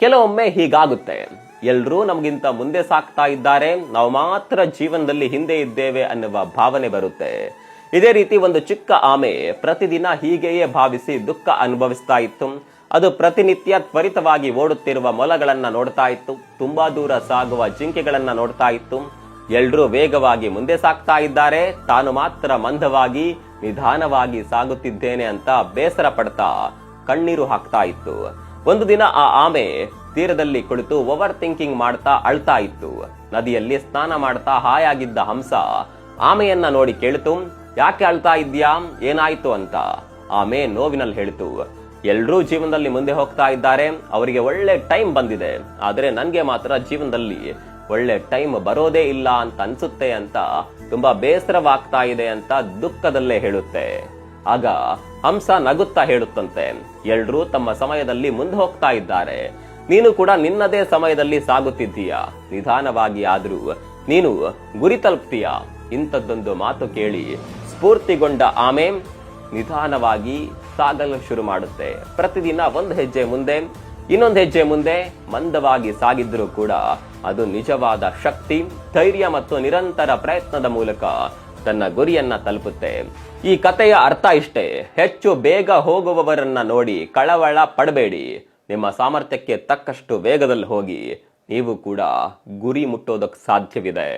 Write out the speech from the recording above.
ಕೆಲವೊಮ್ಮೆ ಹೀಗಾಗುತ್ತೆ, ಎಲ್ರೂ ನಮಗಿಂತ ಮುಂದೆ ಸಾಕ್ತಾ ಇದ್ದಾರೆ, ನಾವು ಮಾತ್ರ ಜೀವನದಲ್ಲಿ ಹಿಂದೆ ಇದ್ದೇವೆ ಅನ್ನುವ ಭಾವನೆ ಬರುತ್ತೆ. ಇದೇ ರೀತಿ ಒಂದು ಚಿಕ್ಕ ಆಮೆ ಪ್ರತಿದಿನ ಹೀಗೆಯೇ ಭಾವಿಸಿ ದುಃಖ ಅನುಭವಿಸ್ತಾ ಇತ್ತು. ಅದು ಪ್ರತಿನಿತ್ಯ ತ್ವರಿತವಾಗಿ ಓಡುತ್ತಿರುವ ಮೊಲಗಳನ್ನ ನೋಡ್ತಾ ಇತ್ತು, ತುಂಬಾ ದೂರ ಸಾಗುವ ಜಿಂಕೆಗಳನ್ನ ನೋಡ್ತಾ ಇತ್ತು. ಎಲ್ರೂ ವೇಗವಾಗಿ ಮುಂದೆ ಸಾಕ್ತಾ ಇದ್ದಾರೆ, ತಾನು ಮಾತ್ರ ಮಂದವಾಗಿ ನಿಧಾನವಾಗಿ ಸಾಗುತ್ತಿದ್ದೇನೆ ಅಂತ ಬೇಸರ ಪಡ್ತಾ ಕಣ್ಣೀರು ಹಾಕ್ತಾ ಇತ್ತು. ಒಂದು ದಿನ ಆ ಆಮೆ ತೀರದಲ್ಲಿ ಕುಳಿತು ಓವರ್ ಥಿಂಕಿಂಗ್ ಮಾಡ್ತಾ ಅಳ್ತಾ ಇತ್ತು. ನದಿಯಲ್ಲಿ ಸ್ನಾನ ಮಾಡ್ತಾ ಹಾಯಾಗಿದ್ದ ಹಂಸ ಆಮೆಯನ್ನ ನೋಡಿ ಕೇಳಿತು, ಯಾಕೆ ಅಳ್ತಾ ಇದ್ಯಾ, ಏನಾಯ್ತು ಅಂತ. ಆಮೆ ನೋವಿನಲ್ಲಿ ಹೇಳಿತು, ಎಲ್ರೂ ಜೀವನದಲ್ಲಿ ಮುಂದೆ ಹೋಗ್ತಾ ಇದ್ದಾರೆ, ಅವರಿಗೆ ಒಳ್ಳೆ ಟೈಮ್ ಬಂದಿದೆ, ಆದ್ರೆ ನನ್ಗೆ ಮಾತ್ರ ಜೀವನದಲ್ಲಿ ಒಳ್ಳೆ ಟೈಮ್ ಬರೋದೇ ಇಲ್ಲ ಅಂತ ಅನ್ಸುತ್ತೆ ಅಂತ ತುಂಬಾ ಬೇಸರವಾಗ್ತಾ ಇದೆ ಅಂತ ದುಃಖದಲ್ಲೇ ಹೇಳುತ್ತೆ. ಆಗ ಹಂಸ ನಗುತ್ತಾ ಹೇಳುತ್ತಂತೆ, ಎಲ್ರೂ ತಮ್ಮ ಸಮಯದಲ್ಲಿ ಮುಂದೆ ಹೋಗ್ತಾ ಇದ್ದಾರೆ, ನೀನು ಕೂಡ ನಿನ್ನದೇ ಸಮಯದಲ್ಲಿ ಸಾಗುತ್ತಿದ್ದೀಯಾ, ನಿಧಾನವಾಗಿ ಆದ್ರೂ ನೀನು ಗುರಿ ತಲುಪ್ತೀಯಾ. ಇಂಥದ್ದೊಂದು ಮಾತು ಕೇಳಿ ಸ್ಫೂರ್ತಿಗೊಂಡ ಆಮೆ ನಿಧಾನವಾಗಿ ಸಾಗಲು ಶುರು ಮಾಡುತ್ತೆ. ಪ್ರತಿದಿನ ಒಂದು ಹೆಜ್ಜೆ ಮುಂದೆ, ಇನ್ನೊಂದು ಹೆಜ್ಜೆ ಮುಂದೆ ಮಂದವಾಗಿ ಸಾಗಿದ್ರೂ ಕೂಡ ಅದು ನಿಜವಾದ ಶಕ್ತಿ, ಧೈರ್ಯ ಮತ್ತು ನಿರಂತರ ಪ್ರಯತ್ನದ ಮೂಲಕ ತನ್ನ ಗುರಿಯನ್ನ ತಲುಪುತ್ತೆ. ಈ ಕಥೆಯ ಅರ್ಥ ಇಷ್ಟೇ, ಹೆಚ್ಚು ಬೇಗ ಹೋಗುವವರನ್ನ ನೋಡಿ ಕಳವಳ ಪಡಬೇಡಿ, ನಿಮ್ಮ ಸಾಮರ್ಥ್ಯಕ್ಕೆ ತಕ್ಕಷ್ಟು ವೇಗದಲ್ಲಿ ಹೋಗಿ ನೀವು ಕೂಡ ಗುರಿ ಮುಟ್ಟೋದಕ್ಕೆ ಸಾಧ್ಯವಿದೆ.